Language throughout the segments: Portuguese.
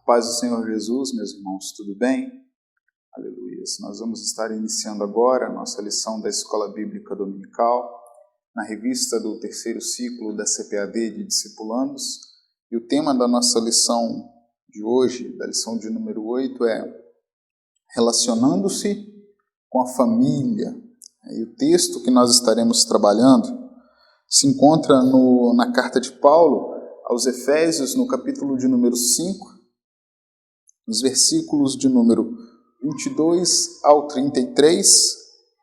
Paz do Senhor Jesus, meus irmãos, tudo bem? Aleluia. Nós vamos estar iniciando agora a nossa lição da Escola Bíblica Dominical, na revista do terceiro ciclo da CPAD de Discipulandos. E o tema da nossa lição de hoje, da lição de número 8, é Relacionando-se com a Família. E o texto que nós estaremos trabalhando se encontra na carta de Paulo aos Efésios, no capítulo de número 5, nos versículos de número 22 ao 33,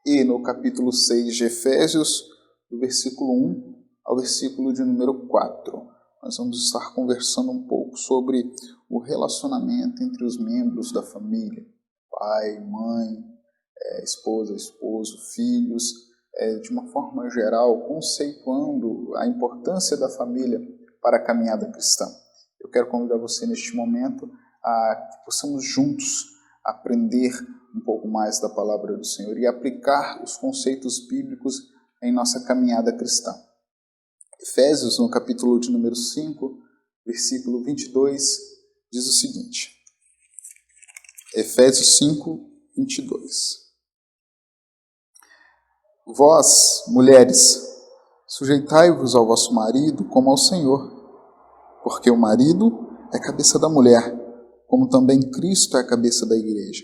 e no capítulo 6 de Efésios, do versículo 1 ao versículo de número 4. Nós vamos estar conversando um pouco sobre o relacionamento entre os membros da família, pai, mãe, esposa, esposo, filhos, de uma forma geral, conceituando a importância da família para a caminhada cristã. Eu quero convidar você neste momento a que possamos juntos aprender um pouco mais da palavra do Senhor e aplicar os conceitos bíblicos em nossa caminhada cristã. Efésios, no capítulo de número 5, versículo 22, diz o seguinte. Efésios 5, 22. Vós, mulheres, sujeitai-vos ao vosso marido como ao Senhor, porque o marido é cabeça da mulher, como também Cristo é a cabeça da igreja,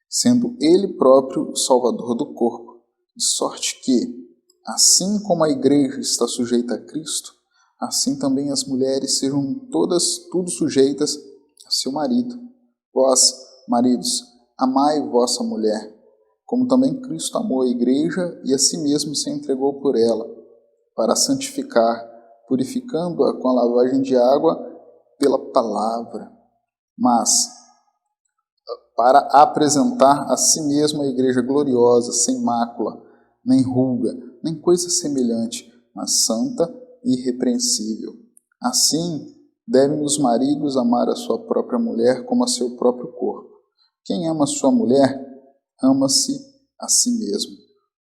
sendo Ele próprio o Salvador do corpo, de sorte que, assim como a igreja está sujeita a Cristo, assim também as mulheres sejam tudo sujeitas a seu marido. Vós, maridos, amai vossa mulher, como também Cristo amou a igreja e a si mesmo se entregou por ela, para santificar, purificando-a com a lavagem de água pela palavra, mas para apresentar a si mesmo a igreja gloriosa, sem mácula, nem ruga, nem coisa semelhante, mas santa e irrepreensível. Assim, devem os maridos amar a sua própria mulher como a seu próprio corpo. Quem ama a sua mulher, ama-se a si mesmo,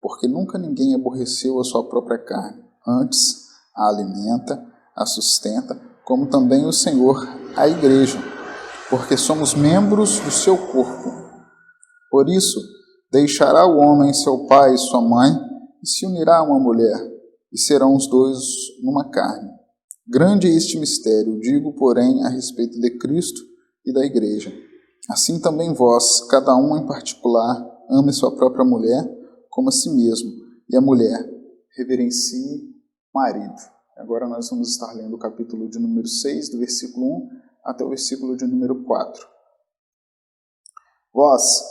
porque nunca ninguém aborreceu a sua própria carne, antes a alimenta, a sustenta, como também o Senhor a igreja, porque somos membros do seu corpo. Por isso, deixará o homem seu pai e sua mãe, e se unirá a uma mulher, e serão os dois numa carne. Grande é este mistério, digo, porém, a respeito de Cristo e da igreja. Assim também vós, cada um em particular, ame sua própria mulher como a si mesmo, e a mulher reverencie o marido. Agora nós vamos estar lendo o capítulo de número 6, do versículo 1 até o versículo de número 4. Vós,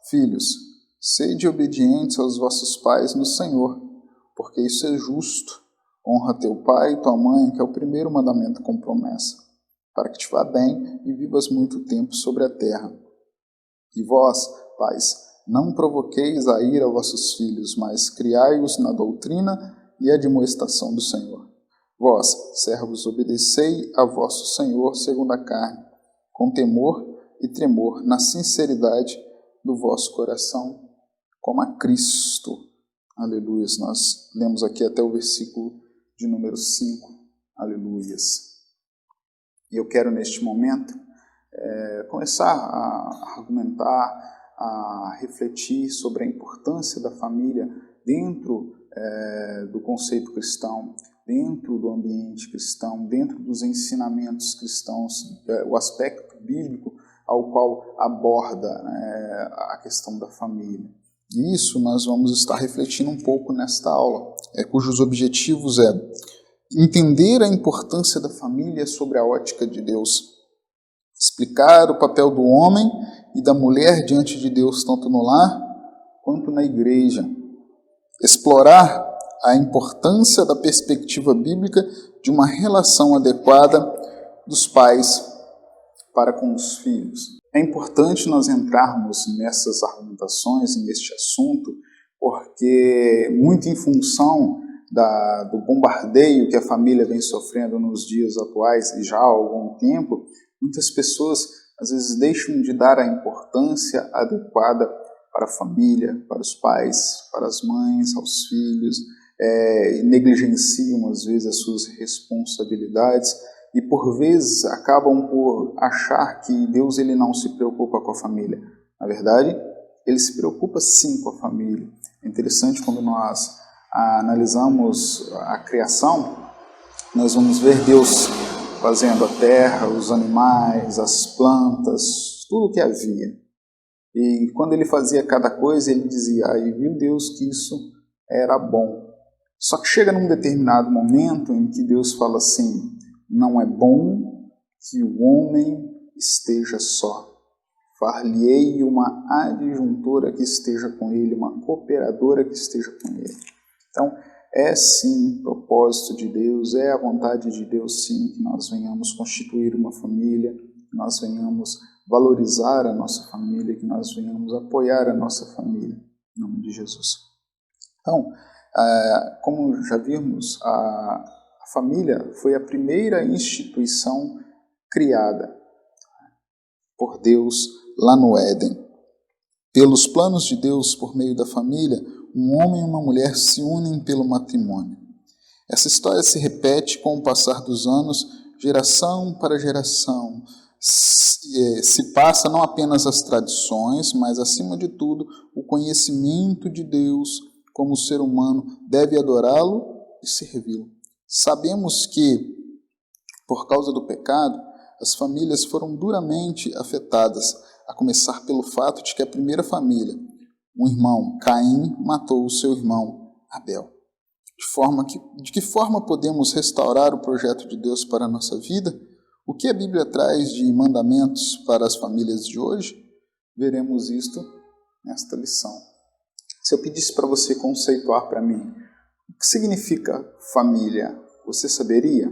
filhos, sede obedientes aos vossos pais no Senhor, porque isso é justo. Honra teu pai e tua mãe, que é o primeiro mandamento com promessa, para que te vá bem e vivas muito tempo sobre a terra. E vós, pais, não provoqueis a ira a vossos filhos, mas criai-os na doutrina e admoestação do Senhor. Vós, servos, obedecei a vosso Senhor segundo a carne, com temor e tremor, na sinceridade do vosso coração, como a Cristo. Aleluia. Nós lemos aqui até o versículo de número 5. Aleluia. E eu quero, neste momento, começar a argumentar, a refletir sobre a importância da família dentro do conceito cristão, dentro do ambiente cristão, dentro dos ensinamentos cristãos, o aspecto bíblico ao qual aborda a questão da família. E isso nós vamos estar refletindo um pouco nesta aula, cujos objetivos é entender a importância da família sobre a ótica de Deus, explicar o papel do homem e da mulher diante de Deus, tanto no lar quanto na igreja, explorar a importância da perspectiva bíblica de uma relação adequada dos pais para com os filhos. É importante nós entrarmos nessas argumentações, neste assunto, porque muito em função do bombardeio que a família vem sofrendo nos dias atuais e já há algum tempo, muitas pessoas às vezes deixam de dar a importância adequada para a família, para os pais, para as mães, aos filhos, negligenciam às vezes as suas responsabilidades e por vezes acabam por achar que Deus ele não se preocupa com a família. Na verdade, ele se preocupa sim com a família. É interessante quando nós analisamos a criação, nós vamos ver Deus fazendo a terra, os animais, as plantas, tudo que havia. E quando ele fazia cada coisa, ele dizia, e viu Deus que isso era bom. Só que chega num determinado momento em que Deus fala assim, não é bom que o homem esteja só. Far-lhe-ei uma adjuntora que esteja com ele, uma cooperadora que esteja com ele. Então, é sim o propósito de Deus, é a vontade de Deus sim que nós venhamos constituir uma família, que nós venhamos valorizar a nossa família, que nós venhamos apoiar a nossa família, em nome de Jesus. Então, como já vimos, a família foi a primeira instituição criada por Deus lá no Éden. Pelos planos de Deus, por meio da família, um homem e uma mulher se unem pelo matrimônio. Essa história se repete com o passar dos anos, geração para geração. Se passa não apenas as tradições, mas, acima de tudo, o conhecimento de Deus, como o ser humano deve adorá-lo e servi-lo. Sabemos que, por causa do pecado, as famílias foram duramente afetadas, a começar pelo fato de que a primeira família, um irmão, Caim, matou o seu irmão, Abel. De que forma podemos restaurar o projeto de Deus para a nossa vida? O que a Bíblia traz de mandamentos para as famílias de hoje? Veremos isto nesta lição. Se eu pedisse para você conceituar para mim, o que significa família? Você saberia?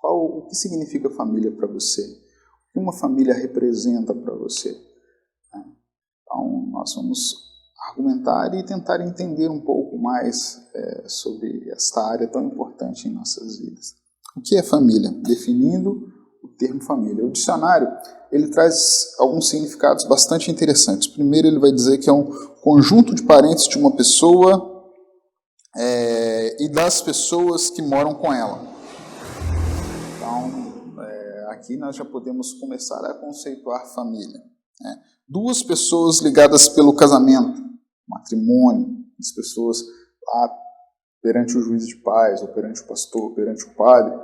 O que significa família para você? O que uma família representa para você? Então, nós vamos argumentar e tentar entender um pouco mais sobre esta área tão importante em nossas vidas. O que é família? Definindo o termo família. O dicionário ele traz alguns significados bastante interessantes. Primeiro, ele vai dizer que é um conjunto de parentes de uma pessoa e das pessoas que moram com ela. Então, aqui nós já podemos começar a conceituar família. Duas pessoas ligadas pelo casamento, matrimônio, as pessoas lá perante o juiz de paz, ou perante o pastor, perante o padre,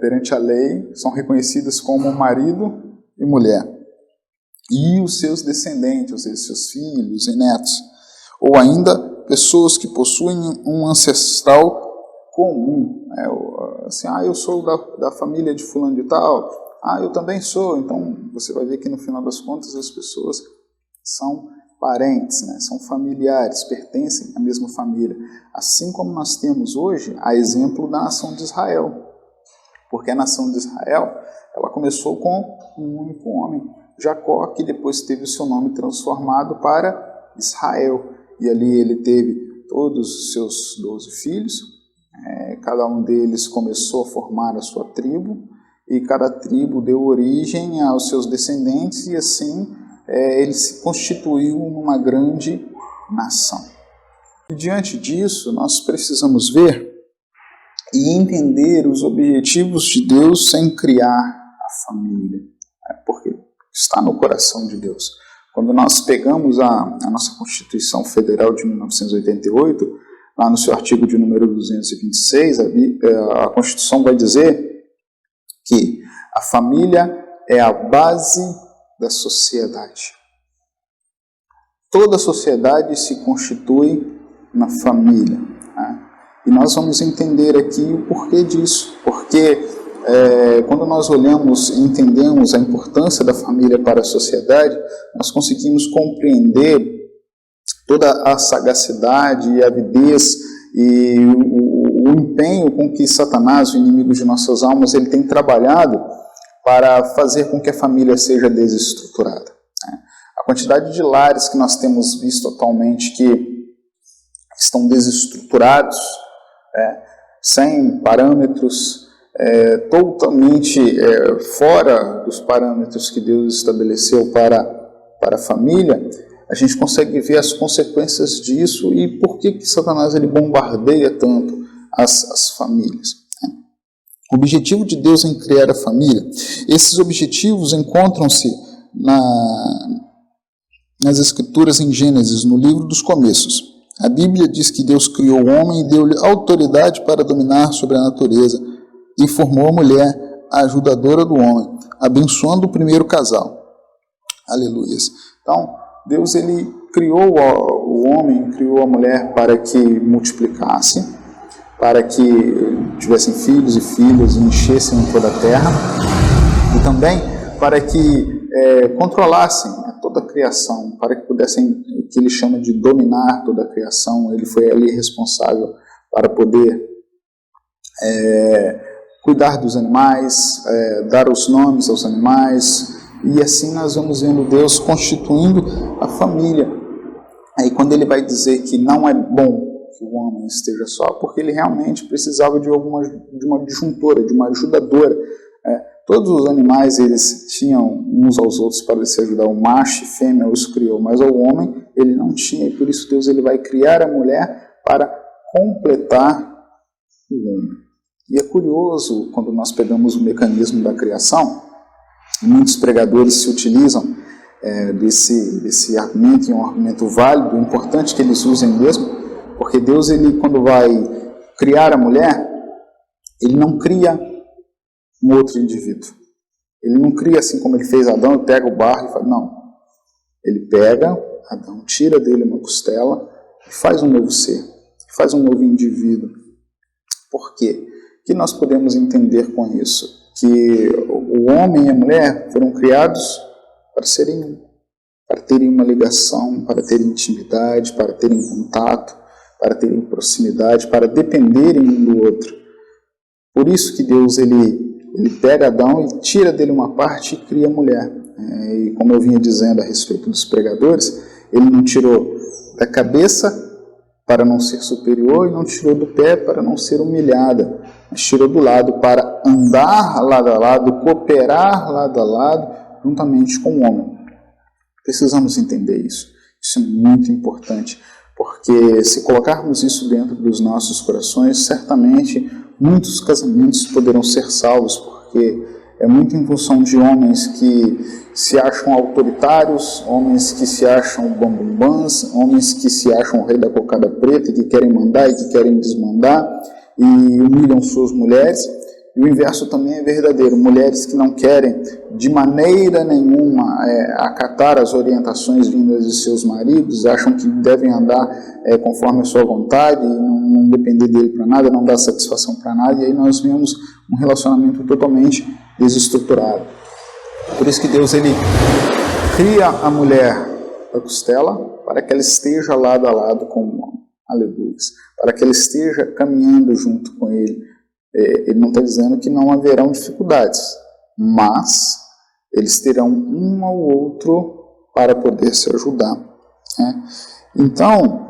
perante a lei, são reconhecidas como marido e mulher. E os seus descendentes, ou seja, seus filhos e netos. Ou ainda, pessoas que possuem um ancestral comum. Assim, eu sou da família de fulano de tal, eu também sou. Então, você vai ver que no final das contas as pessoas são parentes, né? São familiares, pertencem à mesma família. Assim como nós temos hoje a exemplo da nação de Israel. Porque a nação de Israel, ela começou com um único homem, Jacó, que depois teve o seu nome transformado para Israel. E ali ele teve todos os seus 12 filhos, cada um deles começou a formar a sua tribo, e cada tribo deu origem aos seus descendentes, e assim ele se constituiu numa grande nação. E diante disso, nós precisamos ver e entender os objetivos de Deus sem criar a família, porque está no coração de Deus. Quando nós pegamos a nossa Constituição Federal de 1988, lá no seu artigo de número 226, a Constituição vai dizer que a família é a base da sociedade. Toda a sociedade se constitui na família. E nós vamos entender aqui o porquê disso. Porque quando nós olhamos e entendemos a importância da família para a sociedade, nós conseguimos compreender toda a sagacidade e avidez e o empenho com que Satanás, o inimigo de nossas almas, ele tem trabalhado para fazer com que a família seja desestruturada. A quantidade de lares que nós temos visto atualmente que estão desestruturados, sem parâmetros, totalmente fora dos parâmetros que Deus estabeleceu para a família, a gente consegue ver as consequências disso e por que Satanás ele bombardeia tanto as famílias. O objetivo de Deus em criar a família, esses objetivos encontram-se nas Escrituras em Gênesis, no livro dos Começos. A Bíblia diz que Deus criou o homem e deu-lhe autoridade para dominar sobre a natureza e formou a mulher, a ajudadora do homem, abençoando o primeiro casal. Aleluias. Então, Deus ele criou o homem, criou a mulher para que multiplicasse, para que tivessem filhos e filhas e enchessem toda a terra, e também para que controlassem toda a criação, para que pudessem, o que ele chama de dominar toda a criação. Ele foi ali responsável para poder cuidar dos animais, dar os nomes aos animais, e assim nós vamos vendo Deus constituindo a família. Aí quando ele vai dizer que não é bom que o homem esteja só, porque ele realmente precisava de uma disjuntora, de uma ajudadora. Todos os animais eles tinham uns aos outros para se ajudar, o macho e fêmea os criou, mas o homem ele não tinha, e por isso Deus ele vai criar a mulher para completar o homem. E é curioso quando nós pegamos o mecanismo da criação, e muitos pregadores se utilizam desse argumento, e é um argumento válido, importante que eles usem mesmo, porque Deus, ele, quando vai criar a mulher, ele não cria um outro indivíduo. Ele não cria assim como ele fez Adão, pega o barro e faz. Não. Ele pega Adão, tira dele uma costela e faz um novo ser, faz um novo indivíduo. Por quê? O que nós podemos entender com isso? Que o homem e a mulher foram criados para serem um, para terem uma ligação, para terem intimidade, para terem contato, para terem proximidade, para dependerem um do outro. Por isso que Deus ele pega Adão e tira dele uma parte e cria a mulher. E como eu vinha dizendo a respeito dos pregadores, ele não tirou da cabeça para não ser superior e não tirou do pé para não ser humilhada, mas tirou do lado para andar lado a lado, cooperar lado a lado, juntamente com o homem. Precisamos entender isso. Isso é muito importante, porque se colocarmos isso dentro dos nossos corações, certamente muitos casamentos poderão ser salvos, porque é muito em função de homens que se acham autoritários, homens que se acham bambambãs, homens que se acham o rei da cocada preta e que querem mandar e que querem desmandar e humilham suas mulheres. E o inverso também é verdadeiro, mulheres que não querem de maneira nenhuma acatar as orientações vindas de seus maridos, acham que devem andar conforme a sua vontade e não depender dele para nada, não dar satisfação para nada, e aí nós vemos um relacionamento totalmente desestruturado. Por isso que Deus ele cria a mulher da costela para que ela esteja lado a lado com o homem, aleluia, para que ela esteja caminhando junto com ele. Ele não está dizendo que não haverão dificuldades, mas eles terão um ao outro para poder se ajudar. Então,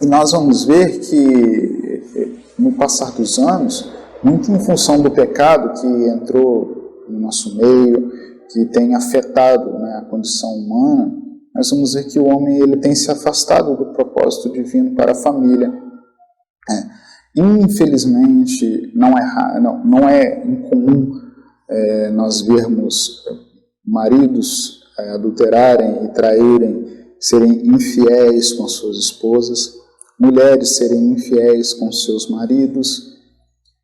nós vamos ver que no passar dos anos, muito em função do pecado que entrou no nosso meio, que tem afetado a condição humana, nós vamos ver que o homem ele tem se afastado do propósito divino para a família. Infelizmente, não é incomum nós vermos maridos adulterarem e traírem, serem infiéis com suas esposas, mulheres serem infiéis com seus maridos.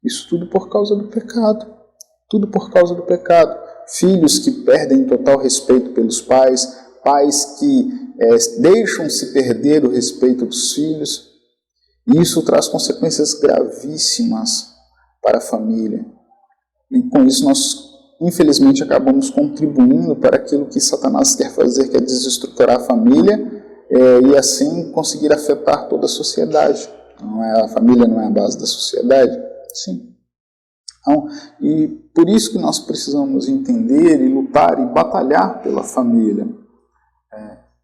Isso tudo por causa do pecado. Tudo por causa do pecado. Filhos que perdem total respeito pelos pais, pais que deixam-se perder o respeito dos filhos. E isso traz consequências gravíssimas para a família. E com isso nós, infelizmente, acabamos contribuindo para aquilo que Satanás quer fazer, que é desestruturar a família e assim conseguir afetar toda a sociedade. A família não é a base da sociedade? Sim. Então, e por isso que nós precisamos entender e lutar e batalhar pela família.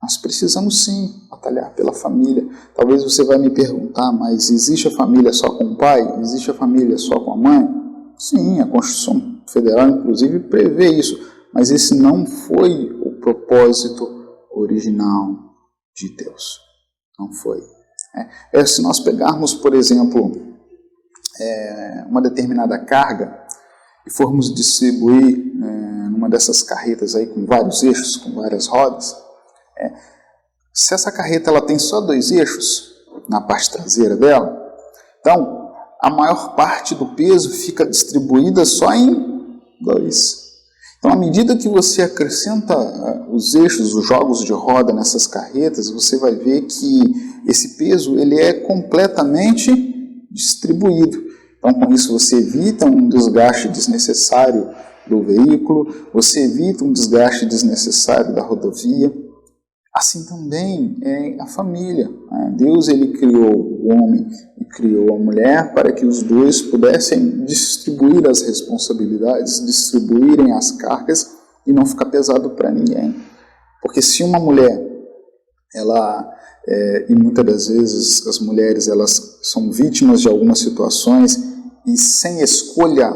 Nós precisamos sim batalhar pela família. Talvez você vai me perguntar, mas existe a família só com o pai? Existe a família só com a mãe? Sim, a Constituição Federal inclusive prevê isso, mas esse não foi o propósito original de Deus. Não foi. Se nós pegarmos, por exemplo, uma determinada carga, e formos distribuir numa dessas carretas aí com vários eixos, com várias rodas, se essa carreta ela tem só 2 eixos na parte traseira dela, então a maior parte do peso fica distribuída só em 2. Então, à medida que você acrescenta os eixos, os jogos de roda nessas carretas, você vai ver que esse peso ele é completamente distribuído. Então, com isso você evita um desgaste desnecessário do veículo, você evita um desgaste desnecessário da rodovia. Assim também é a família. Deus ele criou o homem e criou a mulher para que os dois pudessem distribuir as responsabilidades, distribuírem as cargas e não ficar pesado para ninguém. Porque se uma mulher, e muitas das vezes as mulheres elas são vítimas de algumas situações e sem escolha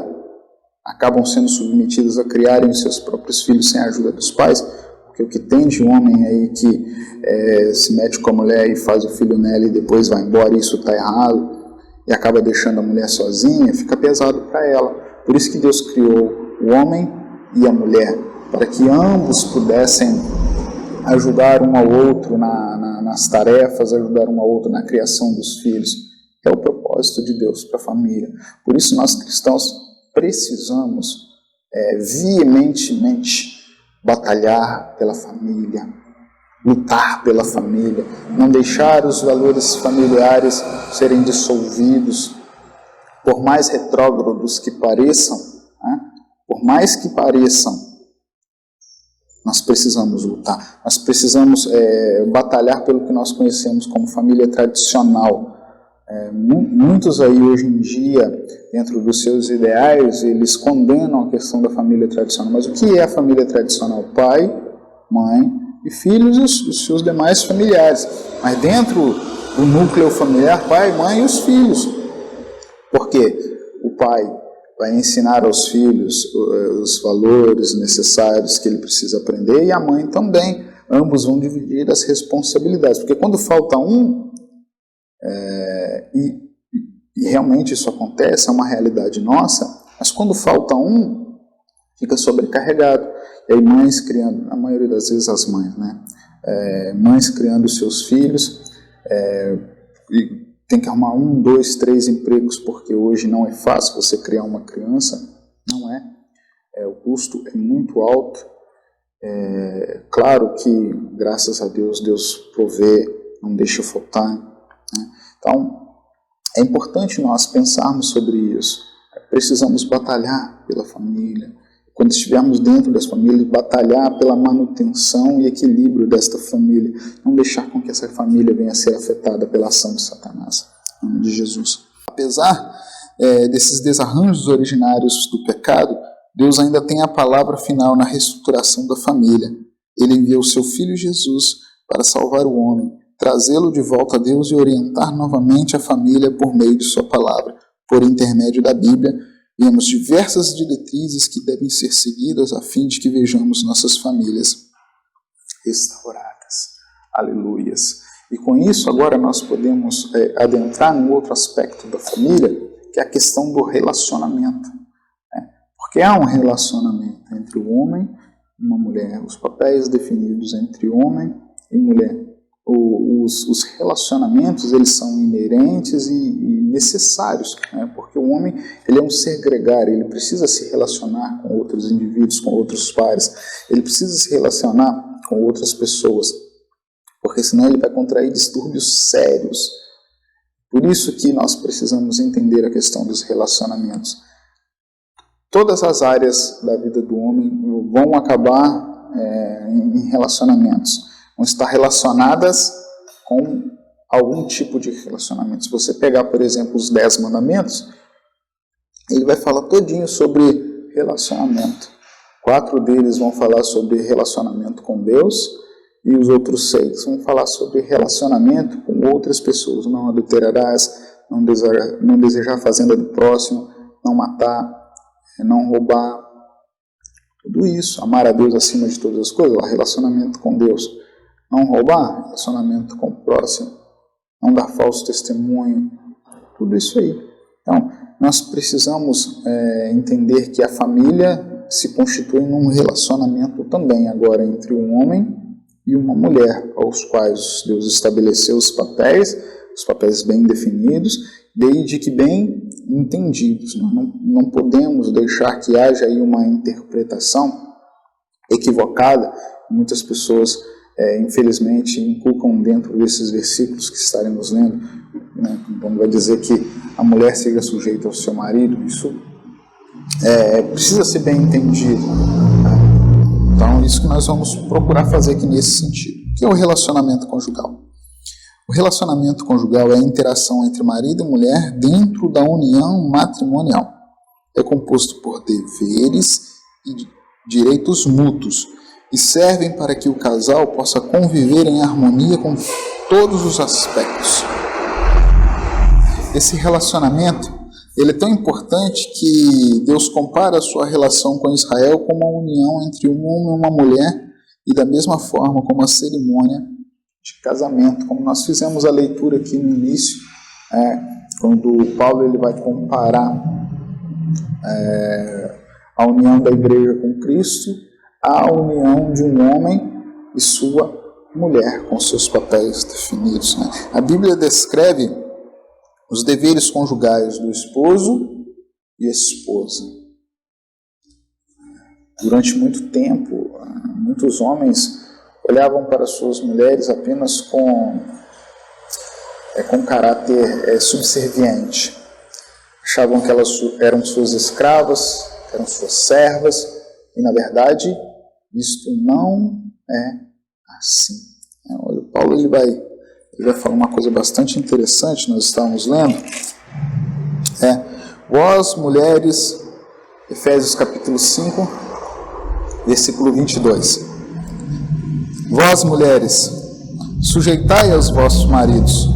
acabam sendo submetidas a criarem os seus próprios filhos sem a ajuda dos pais, porque o que tem de homem aí que se mete com a mulher e faz o filho nela e depois vai embora, e isso está errado, e acaba deixando a mulher sozinha, fica pesado para ela. Por isso que Deus criou o homem e a mulher, para que ambos pudessem ajudar um ao outro nas tarefas, ajudar um ao outro na criação dos filhos. É o propósito de Deus para a família. Por isso nós cristãos precisamos veementemente batalhar pela família, lutar pela família, não deixar os valores familiares serem dissolvidos, por mais retrógrados que pareçam, por mais que pareçam, nós precisamos lutar, nós precisamos batalhar pelo que nós conhecemos como família tradicional. Muitos aí hoje em dia, dentro dos seus ideais, eles condenam a questão da família tradicional. Mas o que é a família tradicional? Pai, mãe e filhos e os seus demais familiares. Mas dentro do núcleo familiar, pai, mãe e os filhos. Porque o pai vai ensinar aos filhos os valores necessários que ele precisa aprender, e a mãe também. Ambos vão dividir as responsabilidades. Porque quando falta um, e realmente isso acontece, é uma realidade nossa, mas quando falta um, fica sobrecarregado. E aí mães criando, na maioria das vezes as mães, mães criando os seus filhos, e tem que arrumar 1, 2, 3 empregos, porque hoje não é fácil você criar uma criança, não é. O custo é muito alto. Claro que, graças a Deus, Deus provê, não deixa faltar. Então, é importante nós pensarmos sobre isso. Precisamos batalhar pela família. Quando estivermos dentro das famílias, batalhar pela manutenção e equilíbrio desta família. Não deixar com que essa família venha a ser afetada pela ação de Satanás. Em nome de Jesus. Apesar desses desarranjos originários do pecado, Deus ainda tem a palavra final na reestruturação da família. Ele enviou o seu Filho Jesus para salvar o homem, trazê-lo de volta a Deus e orientar novamente a família por meio de sua palavra. Por intermédio da Bíblia, vemos diversas diretrizes que devem ser seguidas a fim de que vejamos nossas famílias restauradas. Aleluias. E com isso, agora nós podemos adentrar num outro aspecto da família, que é a questão do relacionamento. Porque há um relacionamento entre o homem e uma mulher, os papéis definidos entre homem e mulher. Os relacionamentos, eles são inerentes e necessários, porque o homem ele é um ser gregário, ele precisa se relacionar com outros indivíduos, com outros pares, ele precisa se relacionar com outras pessoas, porque senão ele vai contrair distúrbios sérios. Por isso que nós precisamos entender a questão dos relacionamentos. Todas as áreas da vida do homem vão acabar em relacionamentos, vão estar relacionadas com algum tipo de relacionamento. Se você pegar, por exemplo, os 10 mandamentos, ele vai falar todinho sobre relacionamento. 4 deles vão falar sobre relacionamento com Deus, e os outros 6 vão falar sobre relacionamento com outras pessoas. Não adulterarás, não desejar a fazenda do próximo, não matar, não roubar. Tudo isso, amar a Deus acima de todas as coisas, relacionamento com Deus. Não roubar, relacionamento com o próximo, não dar falso testemunho, tudo isso aí. Então, nós precisamos entender que a família se constitui num relacionamento também agora entre um homem e uma mulher, aos quais Deus estabeleceu os papéis bem definidos, desde que bem entendidos. Nós não podemos deixar que haja aí uma interpretação equivocada. Muitas pessoas, infelizmente, inculcam dentro desses versículos que estaremos lendo, né, quando vai dizer que a mulher seja sujeita ao seu marido. Isso precisa ser bem entendido. Então, isso que nós vamos procurar fazer aqui nesse sentido. O que é o relacionamento conjugal? O relacionamento conjugal é a interação entre marido e mulher dentro da união matrimonial. É composto por deveres e direitos mútuos e servem para que o casal possa conviver em harmonia com todos os aspectos. Esse relacionamento ele é tão importante que Deus compara a sua relação com Israel como uma união entre um homem e uma mulher, e da mesma forma como a cerimônia de casamento, como nós fizemos a leitura aqui no início, quando Paulo ele vai comparar a união da igreja com Cristo à união de um homem e sua mulher, com seus papéis definidos. A Bíblia descreve os deveres conjugais do esposo e esposa. Durante muito tempo, muitos homens olhavam para suas mulheres apenas com caráter subserviente. Achavam que elas eram suas escravas, eram suas servas, e na verdade, isto não é assim. Olha, Paulo ele vai falar uma coisa bastante interessante, nós estamos lendo. Vós, mulheres, Efésios capítulo 5, versículo 22. Vós, mulheres, sujeitai aos vossos maridos,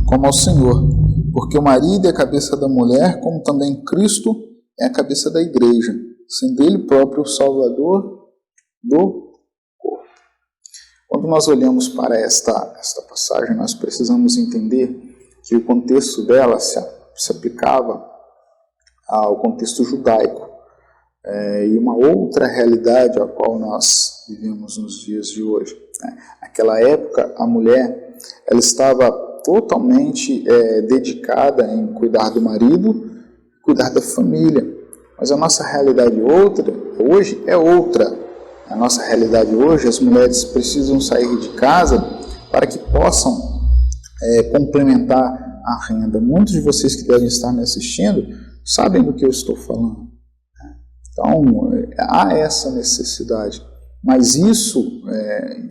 como ao Senhor, porque o marido é a cabeça da mulher, como também Cristo é a cabeça da igreja, sendo ele próprio o Salvador do corpo. Quando nós olhamos para esta passagem, nós precisamos entender que o contexto dela se aplicava ao contexto judaico, e uma outra realidade a qual nós vivemos nos dias de hoje. Naquela época, a mulher ela estava totalmente dedicada em cuidar do marido, cuidar da família. Mas a nossa realidade hoje é outra. A nossa realidade hoje, as mulheres precisam sair de casa para que possam complementar a renda. Muitos de vocês que devem estar me assistindo sabem do que eu estou falando. Então, há essa necessidade. Mas isso é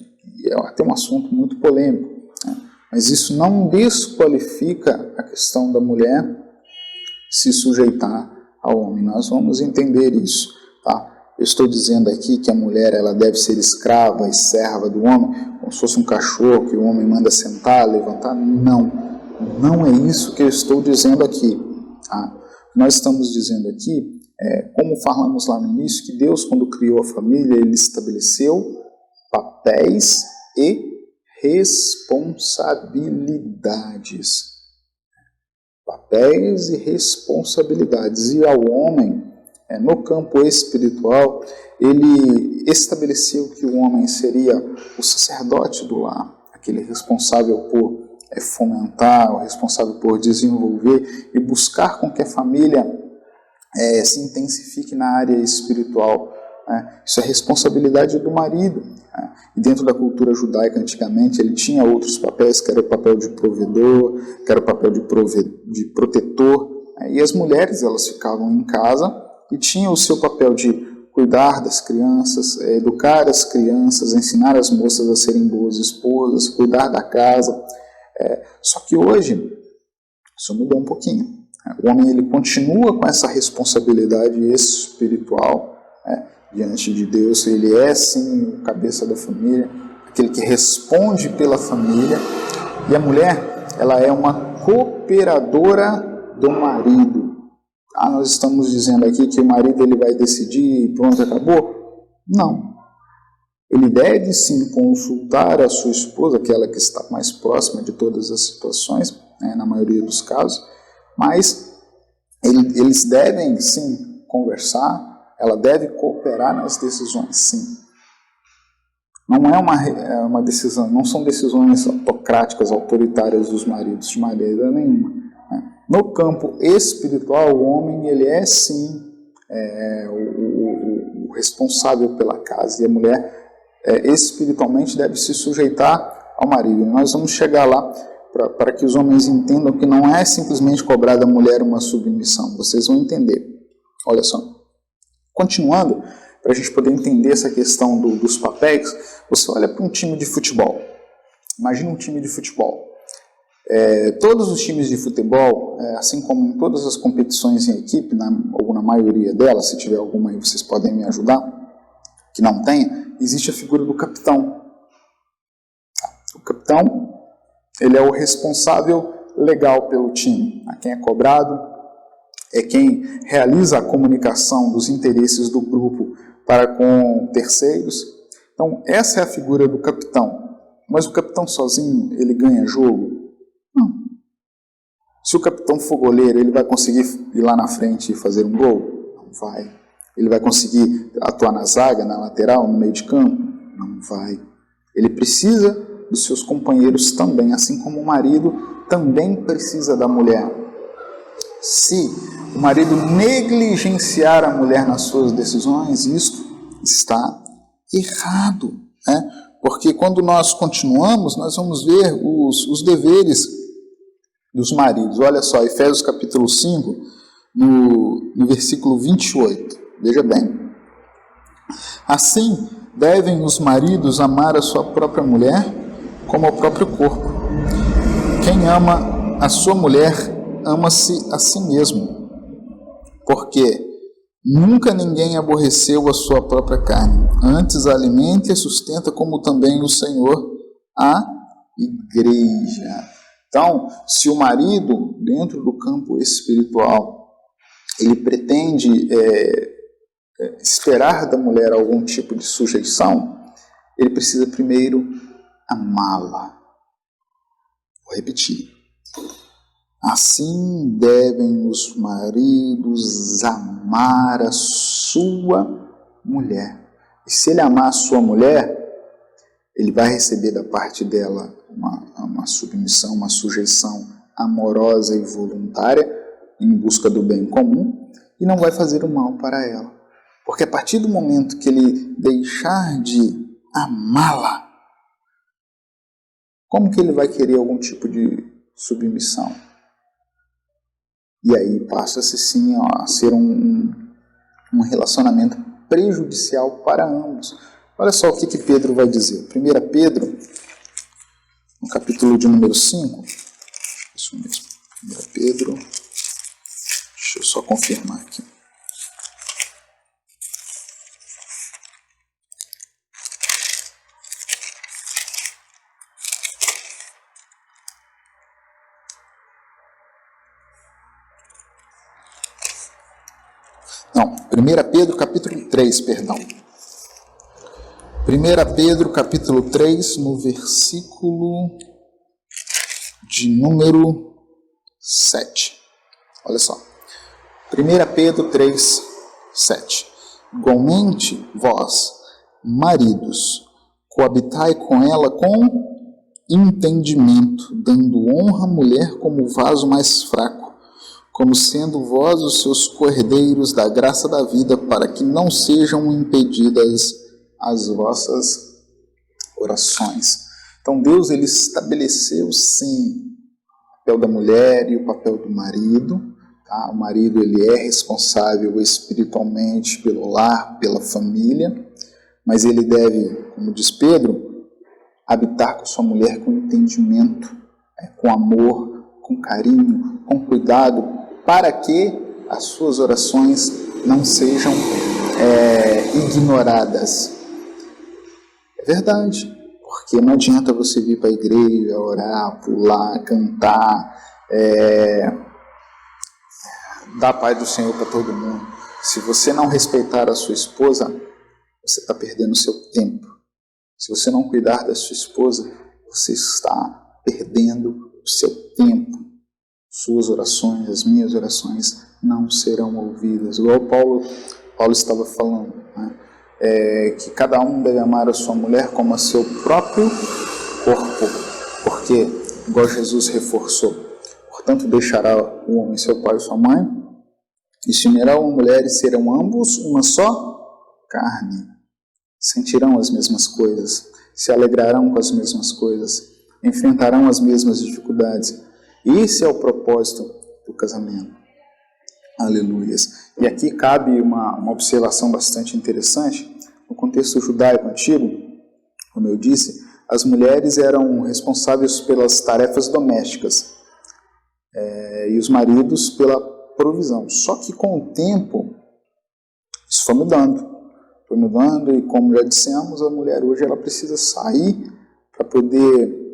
até um assunto muito polêmico. Mas isso não desqualifica a questão da mulher se sujeitar ao homem. Nós vamos entender isso. Tá? Eu estou dizendo aqui que a mulher ela deve ser escrava e serva do homem, como se fosse um cachorro que o homem manda sentar, levantar. Não é isso que eu estou dizendo aqui. Tá? Nós estamos dizendo aqui, como falamos lá no início, que Deus, quando criou a família, Ele estabeleceu papéis e responsabilidades. Papéis e responsabilidades. E ao homem, no campo espiritual, Ele estabeleceu que o homem seria o sacerdote do lar, aquele responsável por fomentar, o responsável por desenvolver e buscar com que a família se intensifique na área espiritual. Isso é responsabilidade do marido. E dentro da cultura judaica, antigamente, ele tinha outros papéis, que era o papel de provedor, que era o papel de protetor. E as mulheres, elas ficavam em casa e tinham o seu papel de cuidar das crianças, educar as crianças, ensinar as moças a serem boas esposas, cuidar da casa. Só que hoje, isso mudou um pouquinho. O homem ele continua com essa responsabilidade espiritual diante de Deus. Ele é sim o cabeça da família, aquele que responde pela família. E a mulher, ela é uma cooperadora do marido. Nós estamos dizendo aqui que o marido ele vai decidir e pronto, acabou? Não. Ele deve sim consultar a sua esposa, aquela que está mais próxima de todas as situações, na maioria dos casos, mas Eles devem, sim, conversar, ela deve cooperar nas decisões, sim. Não é uma decisão, não são decisões autocráticas, autoritárias dos maridos, de maneira nenhuma. No campo espiritual, o homem, ele é, sim, o responsável pela casa, e a mulher, espiritualmente, deve se sujeitar ao marido. E nós vamos chegar lá para que os homens entendam que não é simplesmente cobrar da mulher uma submissão. Vocês vão entender. Olha só. Continuando, para a gente poder entender essa questão dos papéis, você olha para um time de futebol. Imagina um time de futebol. Todos os times de futebol, assim como em todas as competições em equipe, ou na maioria delas, se tiver alguma aí vocês podem me ajudar, que não tenha, existe a figura do capitão. O capitão, ele é o responsável legal pelo time, a quem é cobrado, é quem realiza a comunicação dos interesses do grupo para com terceiros. Então, essa é a figura do capitão. Mas o capitão sozinho, ele ganha jogo? Não. Se o capitão for goleiro, ele vai conseguir ir lá na frente e fazer um gol? Não vai. Ele vai conseguir atuar na zaga, na lateral, no meio de campo? Não vai. Ele precisa dos seus companheiros também, assim como o marido também precisa da mulher. Se o marido negligenciar a mulher nas suas decisões, isto está errado, né? Porque quando nós continuamos, nós vamos ver os deveres dos maridos. Olha só, Efésios capítulo 5, no versículo 28. Veja bem. Assim, devem os maridos amar a sua própria mulher como ao próprio corpo. Quem ama a sua mulher, ama-se a si mesmo. Porque nunca ninguém aborreceu a sua própria carne. Antes a alimenta e sustenta, como também o Senhor a igreja. Então, se o marido, dentro do campo espiritual, ele pretende esperar da mulher algum tipo de sujeição, ele precisa primeiro amá-la. Vou repetir. Assim devem os maridos amar a sua mulher. E se ele amar a sua mulher, ele vai receber da parte dela uma submissão, uma sujeição amorosa e voluntária em busca do bem comum, e não vai fazer o mal para ela. Porque a partir do momento que ele deixar de amá-la, como que ele vai querer algum tipo de submissão? E aí passa-se sim a ser um relacionamento prejudicial para ambos. Olha só o que Pedro vai dizer. 1 Pedro, no capítulo de número 5, isso mesmo, 1 Pedro, deixa eu só confirmar aqui. Não, 1 Pedro capítulo 3, perdão. 1 Pedro capítulo 3, no versículo de número 7. Olha só. 1 Pedro 3, 7. Igualmente, vós, maridos, coabitai com ela com entendimento, dando honra à mulher como vaso mais fraco, como sendo vós os seus cordeiros da graça da vida, para que não sejam impedidas as vossas orações. Então Deus, ele estabeleceu sim o papel da mulher e o papel do marido. Tá? O marido, ele é responsável espiritualmente pelo lar, pela família, mas ele deve, como diz Pedro, habitar com sua mulher com entendimento, com amor, com carinho, com cuidado, para que as suas orações não sejam ignoradas. É verdade, porque não adianta você vir para a igreja, orar, pular, cantar, dar a paz do Senhor para todo mundo. Se você não respeitar a sua esposa, você está perdendo o seu tempo. Se você não cuidar da sua esposa, você está perdendo o seu tempo. suas orações, as minhas orações não serão ouvidas. Igual Paulo estava falando, né? Que cada um deve amar a sua mulher como a seu próprio corpo, porque, igual Jesus reforçou, portanto deixará o homem seu pai e sua mãe, e se unirá uma mulher e serão ambos uma só carne. Sentirão as mesmas coisas, se alegrarão com as mesmas coisas, enfrentarão as mesmas dificuldades. Esse é o propósito do casamento. Aleluias. E aqui cabe uma observação bastante interessante. No contexto judaico antigo, como eu disse, as mulheres eram responsáveis pelas tarefas domésticas e os maridos pela provisão. Só que com o tempo, isso foi mudando. E como já dissemos, a mulher hoje ela precisa sair para poder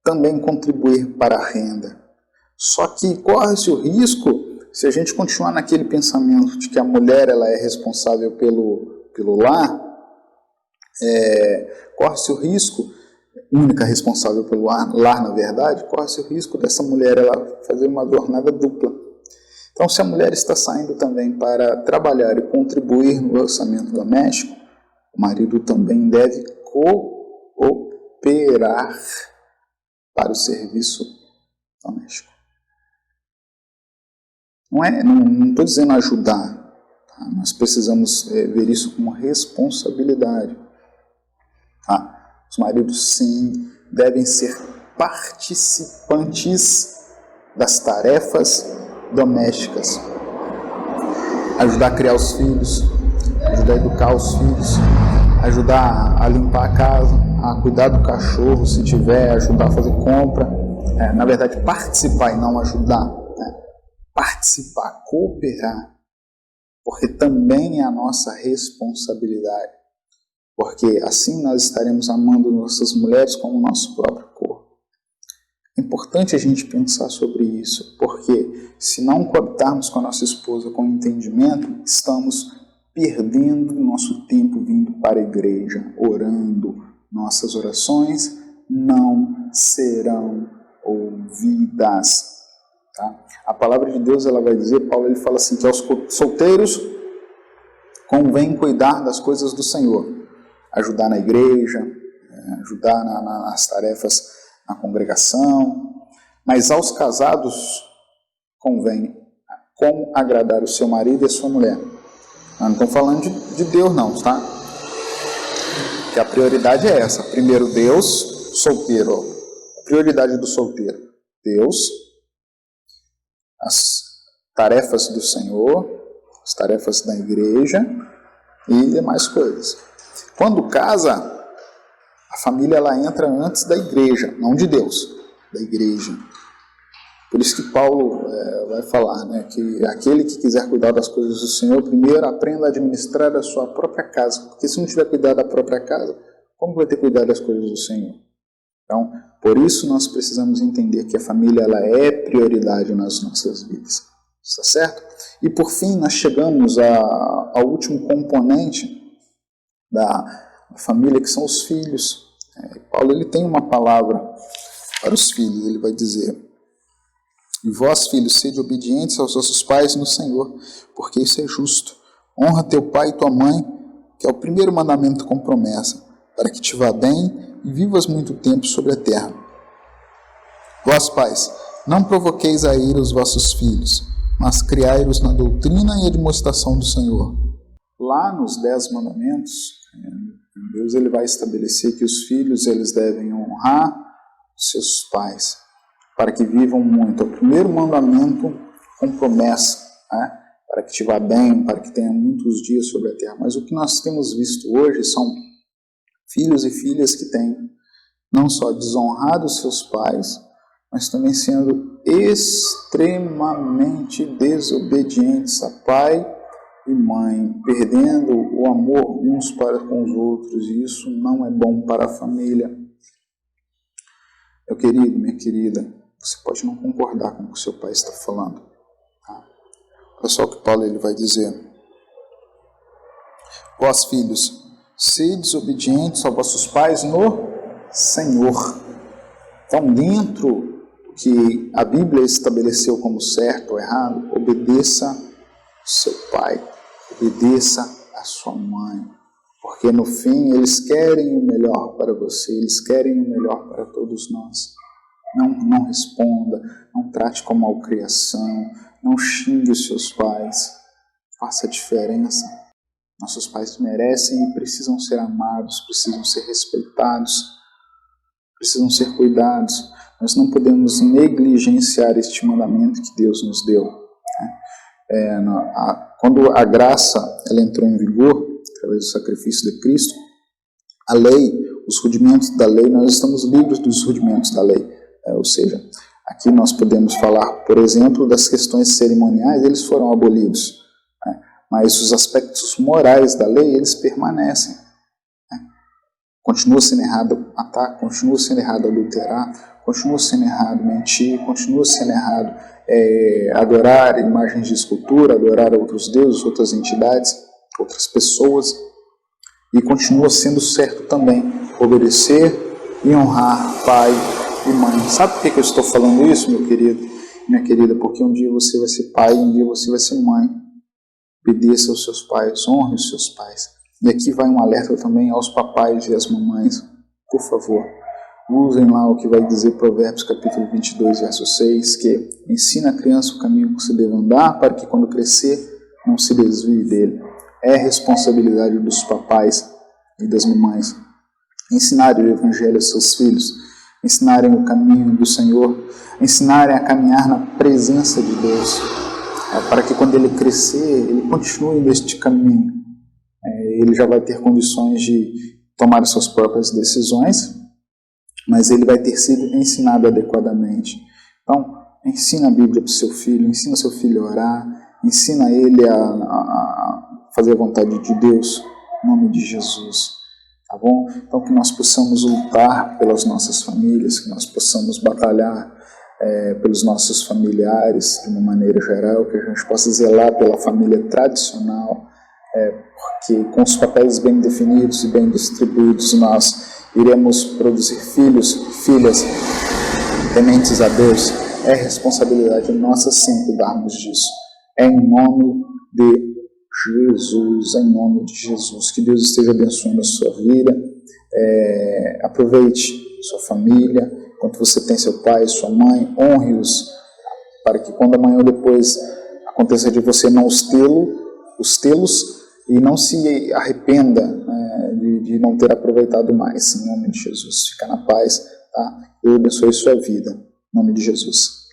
também contribuir para a renda. Só que corre-se o risco, se a gente continuar naquele pensamento de que a mulher ela é responsável pelo lar, corre-se o risco, única responsável pelo lar na verdade, corre-se o risco dessa mulher ela fazer uma jornada dupla. Então, se a mulher está saindo também para trabalhar e contribuir no orçamento doméstico, o marido também deve cooperar para o serviço doméstico. Não estou dizendo ajudar, tá? Nós precisamos ver isso como responsabilidade. Tá? Os maridos, sim, devem ser participantes das tarefas domésticas, ajudar a criar os filhos, ajudar a educar os filhos, ajudar a limpar a casa, a cuidar do cachorro se tiver, ajudar a fazer compra, na verdade participar e não ajudar, né? Participar, cooperar, porque também é a nossa responsabilidade, porque assim nós estaremos amando nossas mulheres como o nosso próprio corpo. É importante a gente pensar sobre isso, porque se não coabitarmos com a nossa esposa com entendimento, estamos perdendo nosso tempo vindo para a igreja, orando. Nossas orações não serão ouvidas. Tá? A palavra de Deus ela vai dizer, Paulo ele fala assim, que aos solteiros convém cuidar das coisas do Senhor, ajudar na igreja, ajudar nas tarefas na congregação, mas aos casados convém como agradar o seu marido e a sua mulher. Não estou falando de Deus não, tá? Que a prioridade é essa. Primeiro Deus, solteiro. A prioridade do solteiro, Deus, as tarefas do Senhor, as tarefas da igreja e demais coisas. Quando casa, a família ela entra antes da igreja, não de Deus, da igreja. Por isso que Paulo vai falar, né, que aquele que quiser cuidar das coisas do Senhor, primeiro aprenda a administrar a sua própria casa. Porque se não tiver cuidado da própria casa, como vai ter cuidado das coisas do Senhor? Então, por isso nós precisamos entender que a família ela é prioridade nas nossas vidas. Está certo? E por fim, nós chegamos ao último componente da família, que são os filhos. Paulo ele tem uma palavra para os filhos, ele vai dizer: e vós, filhos, sede obedientes aos vossos pais no Senhor, porque isso é justo. Honra teu pai e tua mãe, que é o primeiro mandamento com promessa, para que te vá bem e vivas muito tempo sobre a terra. Vós, pais, não provoqueis a ira os vossos filhos, mas criai-os na doutrina e admoestação do Senhor. Lá nos 10 mandamentos, Deus ele vai estabelecer que os filhos eles devem honrar seus pais para que vivam muito. É o primeiro mandamento com promessa, né? Para que te vá bem, para que tenha muitos dias sobre a terra. Mas o que nós temos visto hoje são filhos e filhas que têm não só desonrado seus pais, mas também sendo extremamente desobedientes a pai e mãe, perdendo o amor uns para com os outros, e isso não é bom para a família. Meu querido, minha querida, você pode não concordar com o que o seu pai está falando, tá? Olha só o que Paulo ele vai dizer: vós, filhos, sedes obedientes aos vossos pais no Senhor. Então, dentro que a Bíblia estabeleceu como certo ou errado, obedeça o seu pai, obedeça a sua mãe, porque no fim eles querem o melhor para você, eles querem o melhor para todos nós. Não responda, não trate com malcriação, não xingue os seus pais, faça a diferença. Nossos pais merecem e precisam ser amados, precisam ser respeitados, precisam ser cuidados. Nós não podemos negligenciar este mandamento que Deus nos deu. Quando a graça ela entrou em vigor, através do sacrifício de Cristo, a lei, os rudimentos da lei, nós estamos livres dos rudimentos da lei. Ou seja, aqui nós podemos falar, por exemplo, das questões cerimoniais, eles foram abolidos, mas os aspectos morais da lei, eles permanecem. Continua sendo errado matar, continua sendo errado adulterar, continua sendo errado mentir, continua sendo errado adorar imagens de escultura, adorar outros deuses, outras entidades, outras pessoas, e continua sendo certo também obedecer e honrar pai e mãe. Sabe por que eu estou falando isso, meu querido, minha querida? Porque um dia você vai ser pai, um dia você vai ser mãe. Obedeça aos seus pais, honre os seus pais. E aqui vai um alerta também aos papais e às mamães. Por favor, usem lá o que vai dizer Provérbios capítulo 22, verso 6, que ensina a criança o caminho que se deve andar, para que quando crescer não se desvie dele. É responsabilidade dos papais e das mamães ensinarem o evangelho aos seus filhos, ensinarem o caminho do Senhor, ensinarem a caminhar na presença de Deus, para que quando ele crescer, ele continue neste caminho. Ele já vai ter condições de tomar as suas próprias decisões, mas ele vai ter sido ensinado adequadamente. Então, ensina a Bíblia para o seu filho, ensina seu filho a orar, ensina ele a fazer a vontade de Deus, em nome de Jesus. Tá bom? Então que nós possamos lutar pelas nossas famílias, que nós possamos batalhar pelos nossos familiares de uma maneira geral, que a gente possa zelar pela família tradicional, porque com os papéis bem definidos e bem distribuídos nós iremos produzir filhos e filhas tementes a Deus. É responsabilidade nossa sim cuidarmos disso. É em nome de Jesus, em nome de Jesus. Que Deus esteja abençoando a sua vida. Aproveite sua família, enquanto você tem seu pai, sua mãe, honre-os, para que quando amanhã ou depois aconteça de você não os tê-los e não se arrependa de não ter aproveitado mais. Em nome de Jesus. Fica na paz, tá? Eu abençoe sua vida. Em nome de Jesus.